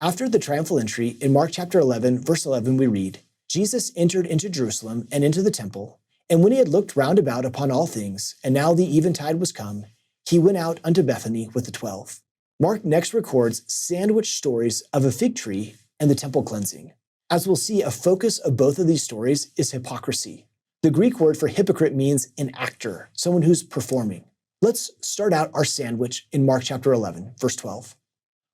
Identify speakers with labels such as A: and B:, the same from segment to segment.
A: After the triumphal entry, in Mark chapter 11, verse 11, we read, Jesus entered into Jerusalem and into the temple, and when he had looked round about upon all things, and now the eventide was come, he went out unto Bethany with the 12. Mark next records sandwich stories of a fig tree and the temple cleansing. As we'll see, a focus of both of these stories is hypocrisy. The Greek word for hypocrite means an actor, someone who's performing. Let's start out our sandwich in Mark chapter 11, verse 12.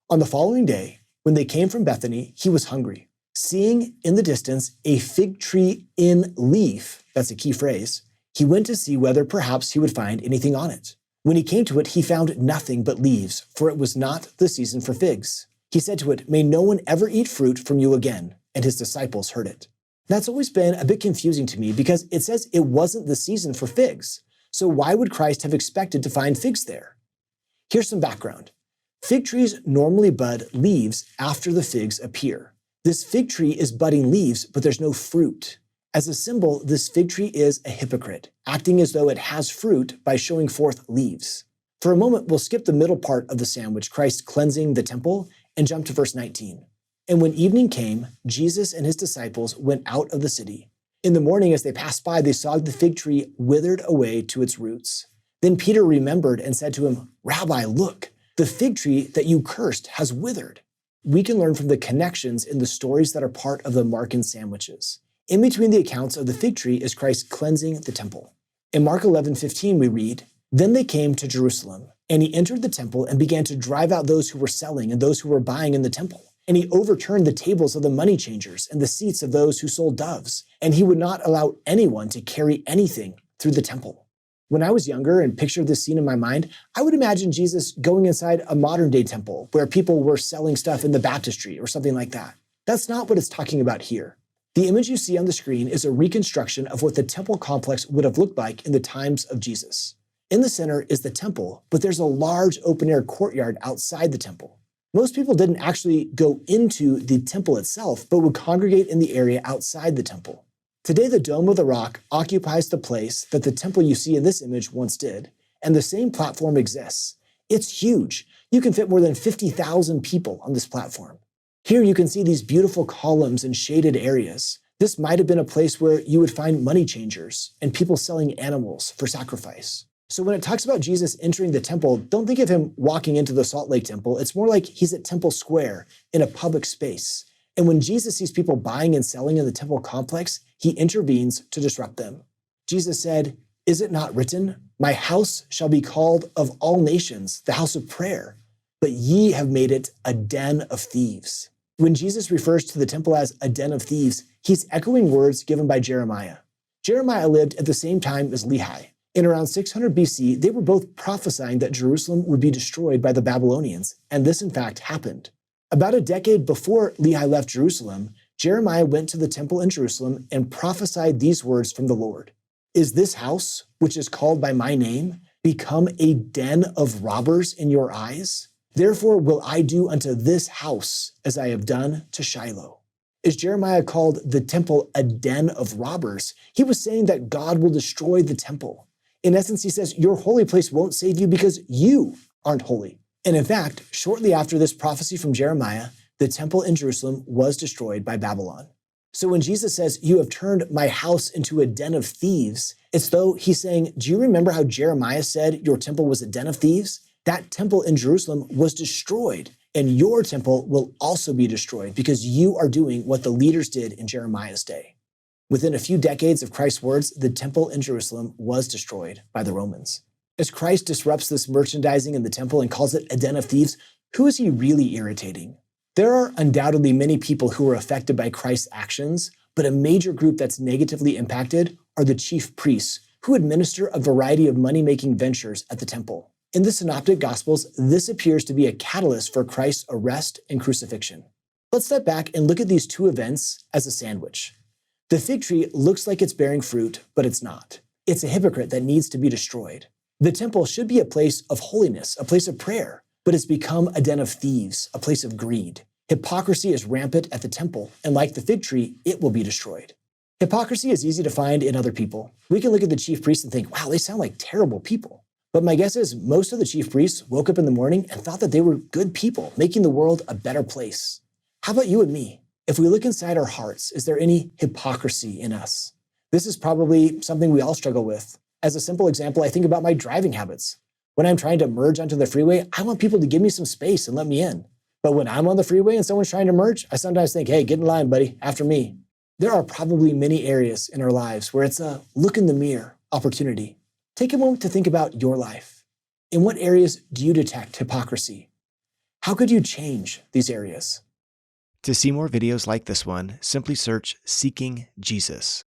A: On the following day, when they came from Bethany, he was hungry. Seeing in the distance a fig tree in leaf, that's a key phrase, he went to see whether perhaps he would find anything on it. When he came to it, he found nothing but leaves, for it was not the season for figs. He said to it, "May no one ever eat fruit from you again." And his disciples heard it. That's always been a bit confusing to me because it says it wasn't the season for figs. So why would Christ have expected to find figs there? Here's some background. Fig trees normally bud leaves after the figs appear. This fig tree is budding leaves, but there's no fruit. As a symbol, this fig tree is a hypocrite, acting as though it has fruit by showing forth leaves. For a moment, we'll skip the middle part of the sandwich, Christ cleansing the temple, and jump to verse 19. And when evening came, Jesus and his disciples went out of the city. In the morning, as they passed by, they saw the fig tree withered away to its roots. Then Peter remembered and said to him, "Rabbi, look, the fig tree that you cursed has withered." We can learn from the connections in the stories that are part of the Markan sandwiches. In between the accounts of the fig tree is Christ cleansing the temple. In Mark 11:15, we read, "Then they came to Jerusalem, and he entered the temple and began to drive out those who were selling and those who were buying in the temple. And he overturned the tables of the money changers and the seats of those who sold doves, and he would not allow anyone to carry anything through the temple." When I was younger and pictured this scene in my mind, I would imagine Jesus going inside a modern day temple where people were selling stuff in the baptistry or something like that. That's not what it's talking about here. The image you see on the screen is a reconstruction of what the temple complex would have looked like in the times of Jesus. In the center is the temple, but there's a large open air courtyard outside the temple. Most people didn't actually go into the temple itself, but would congregate in the area outside the temple. Today, the Dome of the Rock occupies the place that the temple you see in this image once did, and the same platform exists. It's huge. You can fit more than 50,000 people on this platform. Here you can see these beautiful columns and shaded areas. This might have been a place where you would find money changers and people selling animals for sacrifice. So when it talks about Jesus entering the temple, don't think of him walking into the Salt Lake Temple. It's more like he's at Temple Square in a public space. And when Jesus sees people buying and selling in the temple complex, he intervenes to disrupt them. Jesus said, "Is it not written, 'My house shall be called of all nations, the house of prayer'? But ye have made it a den of thieves." When Jesus refers to the temple as a den of thieves, he's echoing words given by Jeremiah. Jeremiah lived at the same time as Lehi. In around 600 BC, they were both prophesying that Jerusalem would be destroyed by the Babylonians, and this in fact happened. About a decade before Lehi left Jerusalem, Jeremiah went to the temple in Jerusalem and prophesied these words from the Lord. "Is this house, which is called by my name, become a den of robbers in your eyes? Therefore will I do unto this house as I have done to Shiloh." As Jeremiah called the temple a den of robbers, he was saying that God will destroy the temple. In essence, he says, your holy place won't save you because you aren't holy. And in fact, shortly after this prophecy from Jeremiah, the temple in Jerusalem was destroyed by Babylon. So when Jesus says, "You have turned my house into a den of thieves," it's though he's saying, do you remember how Jeremiah said your temple was a den of thieves? That temple in Jerusalem was destroyed, and your temple will also be destroyed because you are doing what the leaders did in Jeremiah's day. Within a few decades of Christ's words, the temple in Jerusalem was destroyed by the Romans. As Christ disrupts this merchandising in the temple and calls it a den of thieves, who is he really irritating? There are undoubtedly many people who are affected by Christ's actions, but a major group that's negatively impacted are the chief priests, who administer a variety of money-making ventures at the temple. In the Synoptic Gospels, this appears to be a catalyst for Christ's arrest and crucifixion. Let's step back and look at these two events as a sandwich. The fig tree looks like it's bearing fruit, but it's not. It's a hypocrite that needs to be destroyed. The temple should be a place of holiness, a place of prayer, but it's become a den of thieves, a place of greed. Hypocrisy is rampant at the temple, and like the fig tree, it will be destroyed. Hypocrisy is easy to find in other people. We can look at the chief priests and think, wow, they sound like terrible people. But my guess is most of the chief priests woke up in the morning and thought that they were good people, making the world a better place. How about you and me? If we look inside our hearts, is there any hypocrisy in us? This is probably something we all struggle with. As a simple example, I think about my driving habits. When I'm trying to merge onto the freeway, I want people to give me some space and let me in. But when I'm on the freeway and someone's trying to merge, I sometimes think, hey, get in line, buddy, after me. There are probably many areas in our lives where it's a look in the mirror opportunity. Take a moment to think about your life. In what areas do you detect hypocrisy? How could you change these areas?
B: To see more videos like this one, simply search Seeking Jesus.